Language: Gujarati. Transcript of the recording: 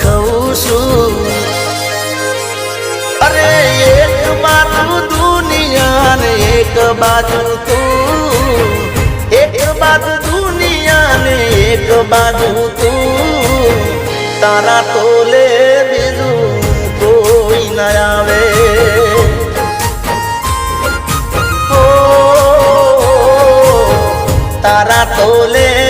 કહું છું અરે એક બાજુ દુનિયા ને એક બાજુ તું એક બાજુ દુનિયા ને એક બાજુ તું તારા તોલે બીજું કોઈ ન આવે તારા તોલે